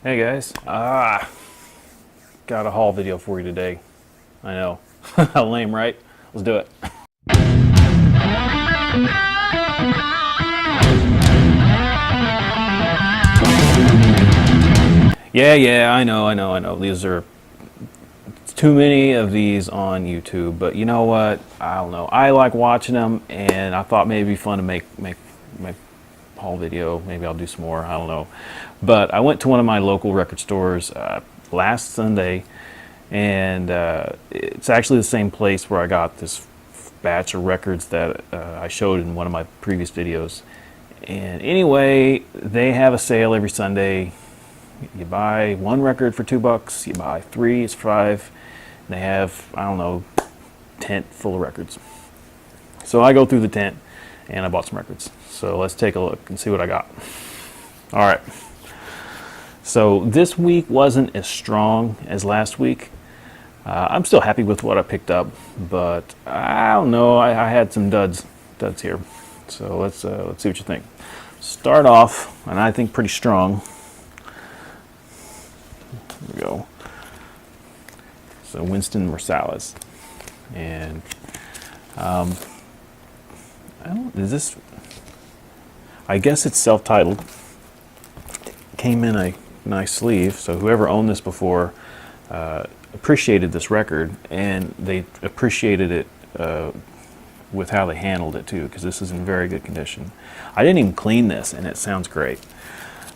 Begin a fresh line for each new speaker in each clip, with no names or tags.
Hey guys, got a haul video for you today. I know, how lame, right? Let's do it. Yeah, I know. It's too many of these on YouTube, but you know what? I don't know. I like watching them, and I thought maybe it'd be fun to make haul video. Maybe I'll do some more. I don't know. But I went to one of my local record stores last Sunday, and it's actually the same place where I got this batch of records that I showed in one of my previous videos. And anyway, they have a sale every Sunday. You buy one record for $2, you buy three, it's $5. They have, I don't know, tent full of records. So I go through the tent and I bought some records. So let's take a look and see what I got. All right. So this week wasn't as strong as last week. I'm still happy with what I picked up, but I don't know. I had some duds here. So let's see what you think. Start off, and I think pretty strong. Here we go. So Winston Marsalis, and I guess it's self-titled. Came in a nice sleeve, so whoever owned this before appreciated this record, and they appreciated it with how they handled it too, because this is in very good condition. I didn't even clean this, and it sounds great.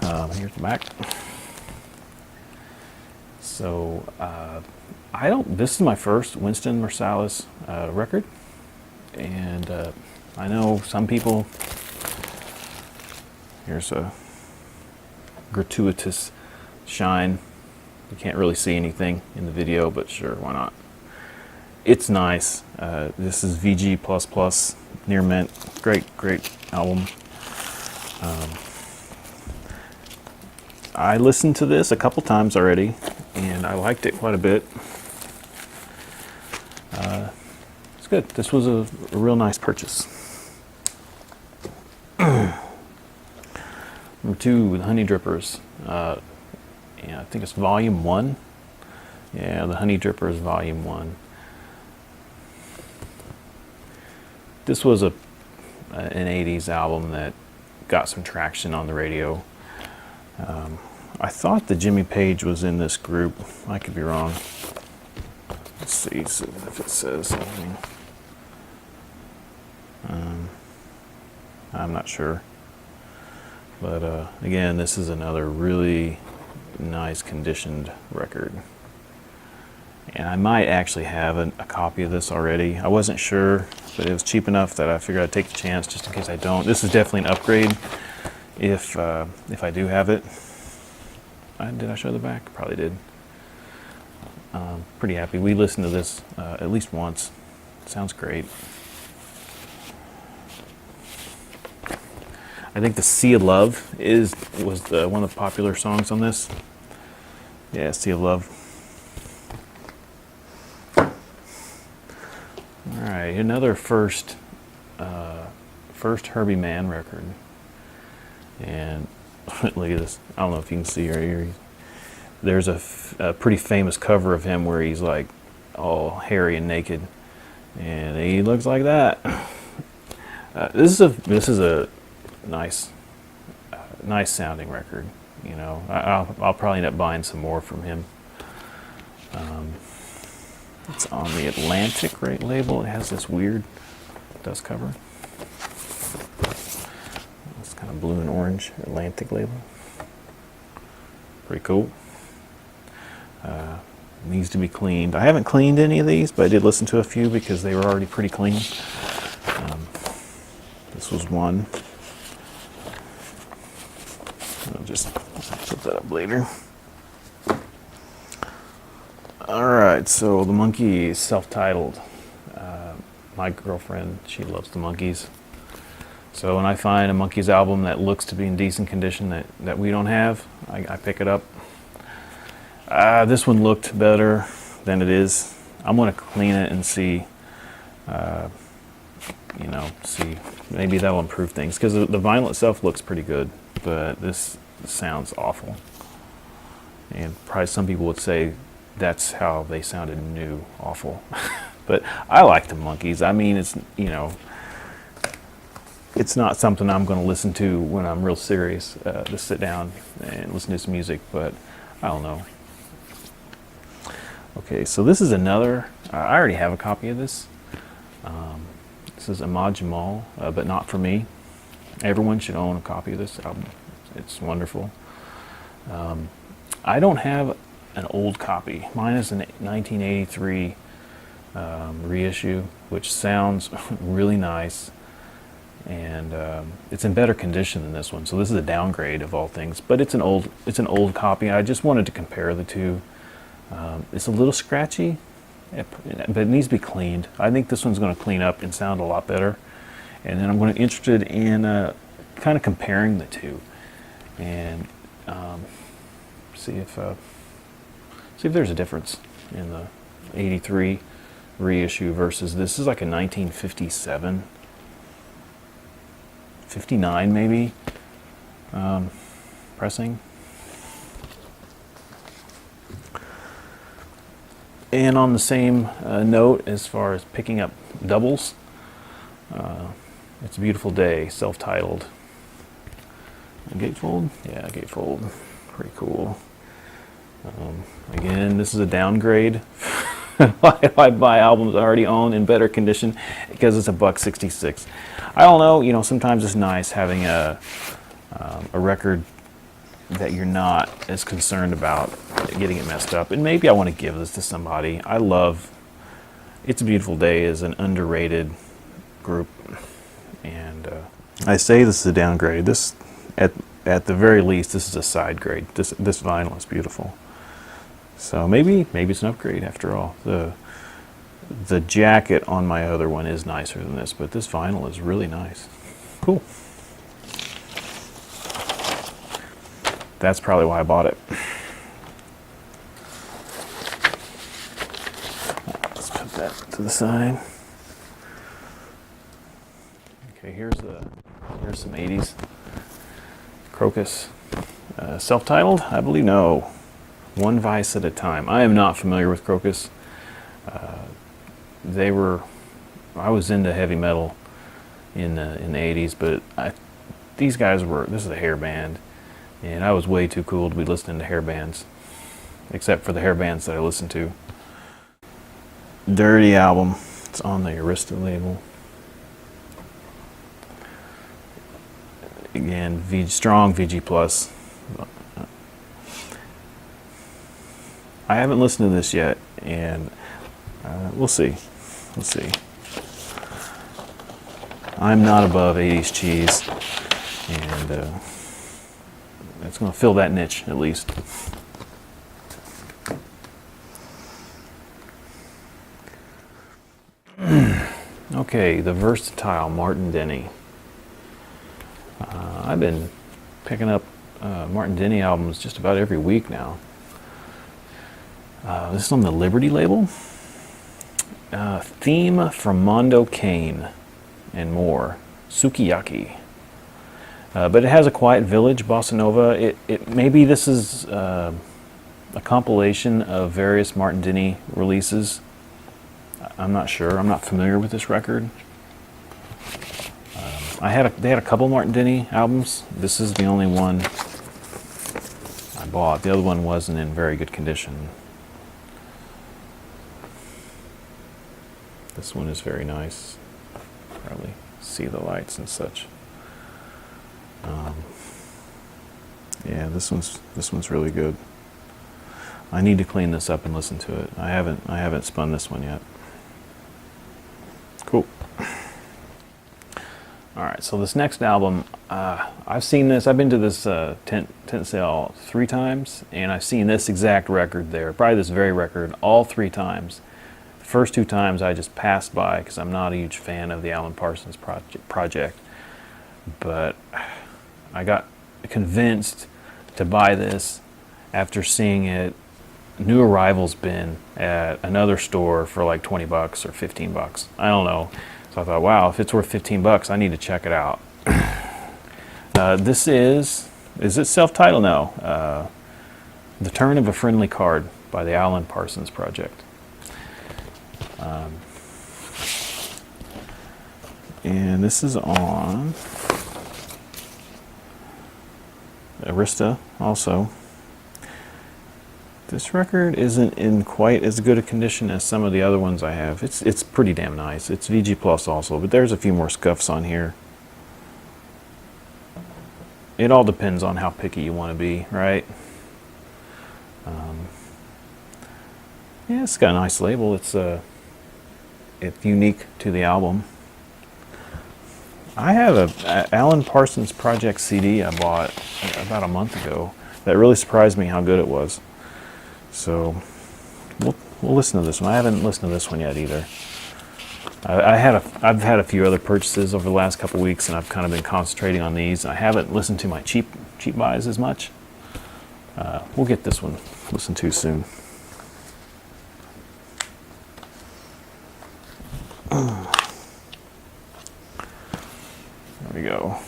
Here's the back. So this is my first Winston Marsalis record, and I know some people, here's a gratuitous shine. You can't really see anything in the video, but sure, why not? It's nice. This is VG++, Near Mint. Great album. I listened to this a couple times already, and I liked it quite a bit. It's good. This was a real nice purchase. Number 2, the Honey Drippers. Yeah, I think it's Volume 1. Yeah, the Honey Drippers Volume 1. This was an 80s album that got some traction on the radio. I thought that Jimmy Page was in this group. I could be wrong. Let's see if it says something. I'm not sure. But again, this is another really nice conditioned record. And I might actually have a copy of this already. I wasn't sure, but it was cheap enough that I figured I'd take the chance just in case I don't. This is definitely an upgrade if I do have it. Did I show the back? Probably did. Pretty happy. We listened to this at least once. Sounds great. I think the Sea of Love was one of the popular songs on this. Yeah, Sea of Love. All right, another first Herbie Mann record. And look at this. I don't know if you can see right here. There's a pretty famous cover of him where he's like all hairy and naked, and he looks like that. This is a nice sounding record. You know, I'll probably end up buying some more from him. It's on the Atlantic label. It has this weird dust cover. It's kind of blue and orange Atlantic label. Pretty cool. Needs to be cleaned. I haven't cleaned any of these, but I did listen to a few because they were already pretty clean. This was one. I'll just put that up later. Alright, so the Monkees, self-titled. My girlfriend, she loves the Monkees. So when I find a Monkees album that looks to be in decent condition that we don't have, I pick it up. This one looked better than it is. I'm going to clean it and see, see maybe that'll improve things, because the vinyl itself looks pretty good, but this sounds awful. and probably some people would say that's how they sounded new, awful. But I like the Monkees. I mean, it's, you know, it's not something I'm going to listen to when I'm real serious, to sit down and listen to some music, but I don't know. Okay, so this is another, I already have a copy of this. This is Ahmad Jamal, but not for me. Everyone should own a copy of this album. It's wonderful. I don't have an old copy. Mine is a 1983 reissue, which sounds really nice, and it's in better condition than this one. So this is a downgrade of all things, but it's an old copy. I just wanted to compare the two. It's a little scratchy, but it needs to be cleaned. I think this one's going to clean up and sound a lot better. And then I'm going to be interested in kind of comparing the two, and see if there's a difference in the '83 reissue versus this is like a 1957, 59 maybe pressing. And on the same note, as far as picking up doubles, It's a Beautiful Day, self-titled. Gatefold? Yeah, gatefold. Pretty cool. Again, this is a downgrade. I buy albums I already own in better condition because it's $1.66. I don't know, you know, sometimes it's nice having a record that you're not as concerned about getting it messed up. And maybe I want to give this to somebody. I love It's a Beautiful Day is an underrated group. And I say this is a downgrade. This, at the very least, this is a side grade. This vinyl is beautiful. So maybe it's an upgrade after all. The jacket on my other one is nicer than this, but this vinyl is really nice. Cool. That's probably why I bought it. Let's put that to the side. Okay, here's some 80s. Crocus. Self-titled? I believe no. One Vice at a Time. I am not familiar with Crocus. I was into heavy metal in the 80s, but these guys this is a hair band, and I was way too cool to be listening to hair bands, except for the hair bands that I listened to. Dirty album. It's on the Arista label. Again, strong VG+. I haven't listened to this yet, and we'll see. We'll see. I'm not above 80s cheese, and it's going to fill that niche at least. Okay, the versatile Martin Denny. I've been picking up Martin Denny albums just about every week now. This is on the Liberty label. Theme from Mondo Cane and more. Sukiyaki. But it has a Quiet Village, Bossa Nova. Maybe this is a compilation of various Martin Denny releases. I'm not sure. I'm not familiar with this record. They had a couple Martin Denny albums. This is the only one I bought. The other one wasn't in very good condition. This one is very nice. Probably see the lights and such. Yeah, this one's really good. I need to clean this up and listen to it. I haven't spun this one yet. Cool. All right, so this next album, I've seen this. I've been to this tent sale 3 times, and I've seen this exact record there, probably this very record, all 3 times. The first 2 times I just passed by because I'm not a huge fan of the Alan Parsons project. But I got convinced to buy this after seeing it New Arrival's bin at another store for like $20 or $15. I don't know. So I thought, wow, if it's worth $15, I need to check it out. This is it self-titled? No. The Turn of a Friendly Card by the Alan Parsons Project. And this is on Arista also. This record isn't in quite as good a condition as some of the other ones I have. It's pretty damn nice. It's VG Plus also, but there's a few more scuffs on here. It all depends on how picky you want to be, right? Yeah, it's got a nice label. It's unique to the album. I have a Alan Parsons Project CD I bought about a month ago that really surprised me how good it was. So we'll listen to this one. I haven't listened to this one yet either. I've had a few other purchases over the last couple weeks, and I've kind of been concentrating on these. I haven't listened to my cheap buys as much. We'll get this one listened to soon. There we go.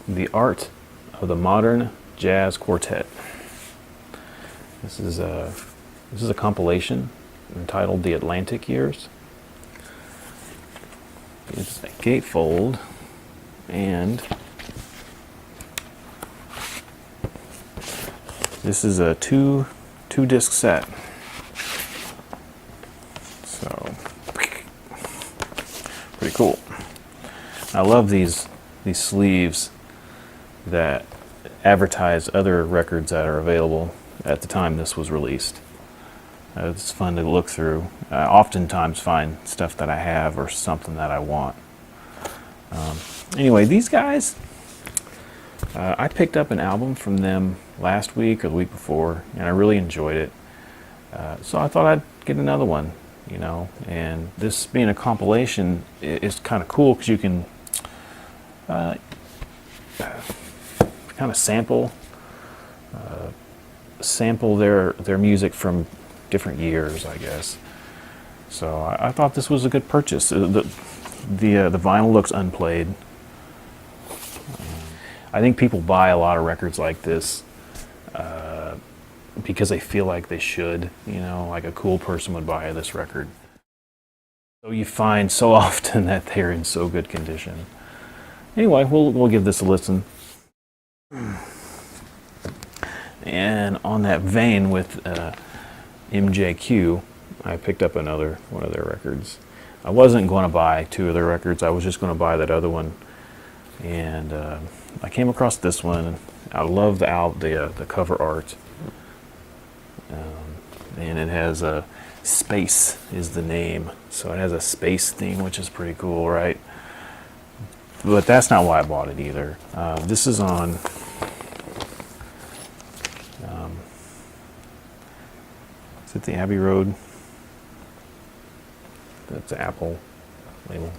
The Art of the Modern Jazz Quartet. This is a compilation entitled The Atlantic Years. It's a gatefold, and this is a two disc set. So pretty cool. I love these sleeves that advertise other records that are available at the time this was released. It's fun to look through. I oftentimes find stuff that I have or something that I want. Anyway, these guys, I picked up an album from them last week or the week before, and I really enjoyed it. So I thought I'd get another one, you know. And this being a compilation is kind of cool because you can kind of sample their music from different years, I guess. So I thought this was a good purchase. The vinyl looks unplayed. I think people buy a lot of records like this because they feel like they should, you know, like a cool person would buy this record. So you find so often that they're in so good condition. Anyway, we'll give this a listen. And on that vein with MJQ, I picked up another one of their records. I wasn't going to buy two of their records. I was just going to buy that other one. And I came across this one. I love the cover art. And it has a Space is the name. So it has a space theme, which is pretty cool, right? But that's not why I bought it either. This is on... is it the Abbey Road? That's the Apple label.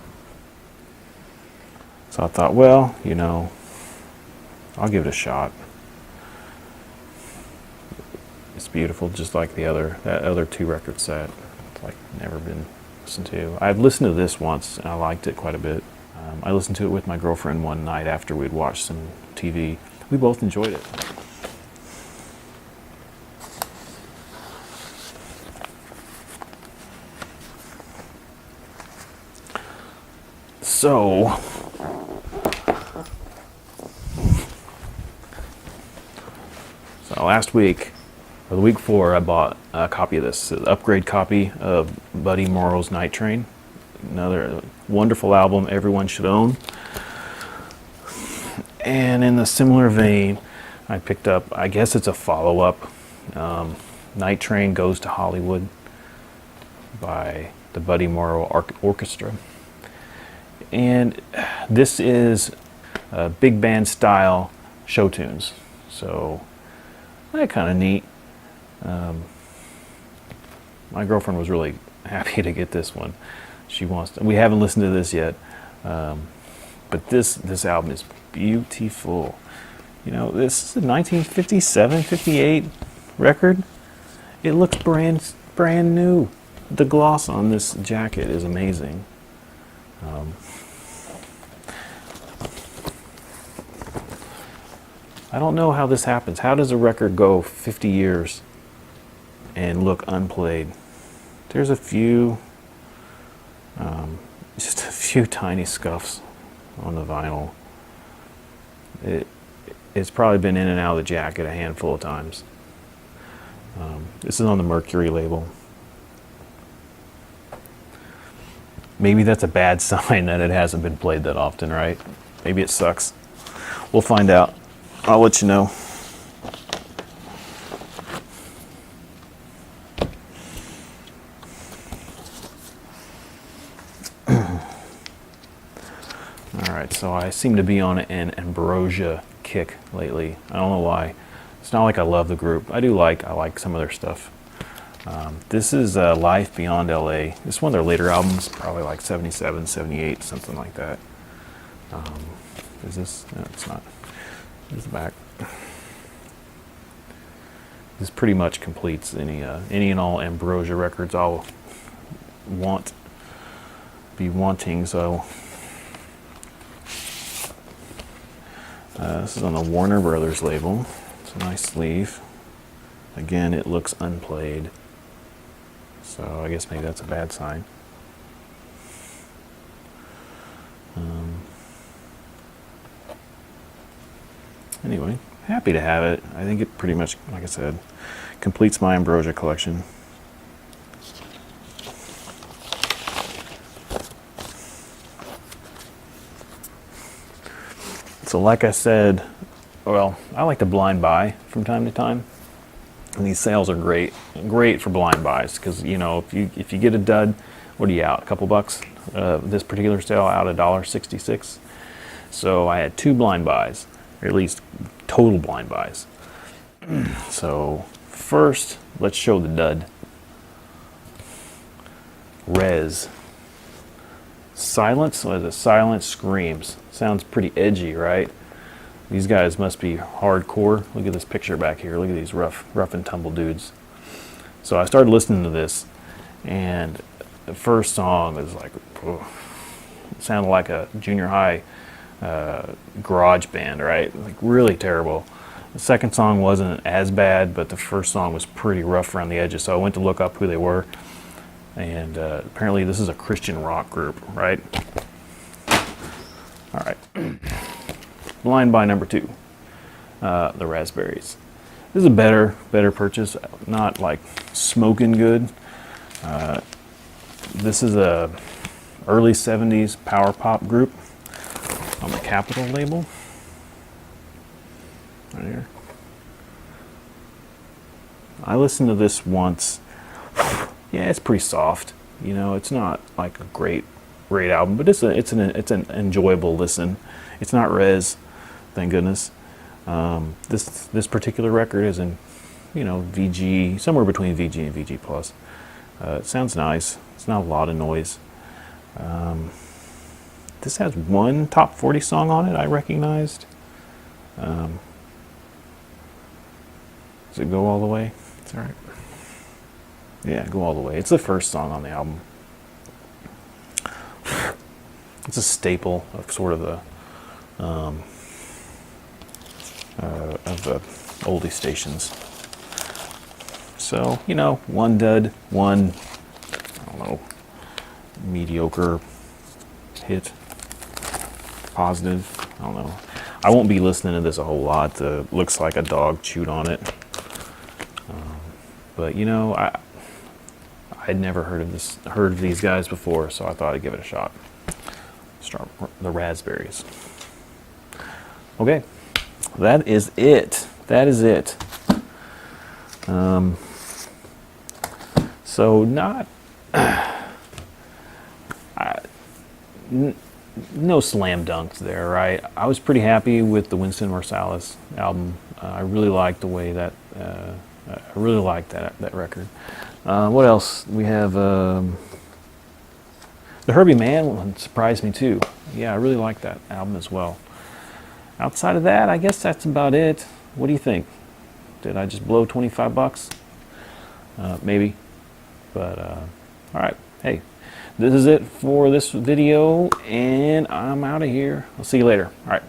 So I thought, well, you know, I'll give it a shot. It's beautiful, just like that other two record set. It's like never been listened to. I've listened to this once, and I liked it quite a bit. I listened to it with my girlfriend one night after we'd watched some TV. We both enjoyed it. So last week, or the week before, I bought a copy of this, an upgrade copy of Buddy Morrow's Night Train. Another wonderful album everyone should own. And in the similar vein, I picked up, I guess it's a follow-up, Night Train Goes to Hollywood by the Buddy Morrow Orchestra. And this is big band style show tunes. So that's kind of neat. My girlfriend was really happy to get this one. She wants to, we haven't listened to this yet, but this album is beautiful. You know, this is a 1957, 58 record. It looks brand new. The gloss on this jacket is amazing. I don't know how this happens. How does a record go 50 years and look unplayed? There's a few, just a few tiny scuffs on the vinyl. It's probably been in and out of the jacket a handful of times. This is on the Mercury label. Maybe that's a bad sign that it hasn't been played that often, right? Maybe it sucks. We'll find out. I'll let you know. Alright, so I seem to be on an Ambrosia kick lately. I don't know why. It's not like I love the group. I like some of their stuff. This is Life Beyond LA. This is one of their later albums, probably like 77, 78, something like that. Is this? No, it's not. Here's the back. This pretty much completes any and all Ambrosia records I'll be wanting. So this is on the Warner Brothers label. It's a nice sleeve. Again, it looks unplayed. So I guess maybe that's a bad sign. Anyway, happy to have it. I think it pretty much, like I said, completes my Ambrosia collection. So like I said, well, I like to blind buy from time to time. And these sales are great for blind buys because, you know, if you get a dud, what are you out? A couple bucks? This particular sale out $1.66. So I had 2 blind buys, or at least total blind buys. So first, let's show the dud. Rez. Silence. What is it? Silence Screams. Sounds pretty edgy, right? These guys must be hardcore. Look at this picture back here. Look at these rough and tumble dudes. So I started listening to this, and the first song is like, it sounded like a junior high garage band, right? Like really terrible. The second song wasn't as bad, but the first song was pretty rough around the edges. So I went to look up who they were, and apparently this is a Christian rock group, right? All right. Blind buy number 2, the Raspberries. This is a better purchase, not like smoking good. This is a early 70s power pop group on the Capitol label. Right here. I listened to this once. Yeah, it's pretty soft. You know, it's not like a great album, but it's an enjoyable listen. It's not Rez. Thank goodness. This particular record is in, you know, VG, somewhere between VG and VG plus. It sounds nice. It's not a lot of noise. This has one top 40 song on it I recognized. Does it go all the way? It's all right. Yeah, go all the way. It's the first song on the album. It's a staple of sort of the oldie stations. So, you know, one dud, one, I don't know, mediocre hit, positive, I don't know. I won't be listening to this a whole lot. Looks like a dog chewed on it. But, you know, I'd never heard of these guys before, so I thought I'd give it a shot. Start the Raspberries. Okay, that is it. So not no slam dunks there, right? I was pretty happy with the Winston Marsalis album. I really liked the way that I really liked that record. What else? We have the Herbie Mann one surprised me too. Yeah, I really liked that album as well. Outside of that, I guess that's about it. What do you think? Did I just blow 25 bucks? Maybe. But, all right. Hey, this is it for this video, and I'm out of here. I'll see you later. All right.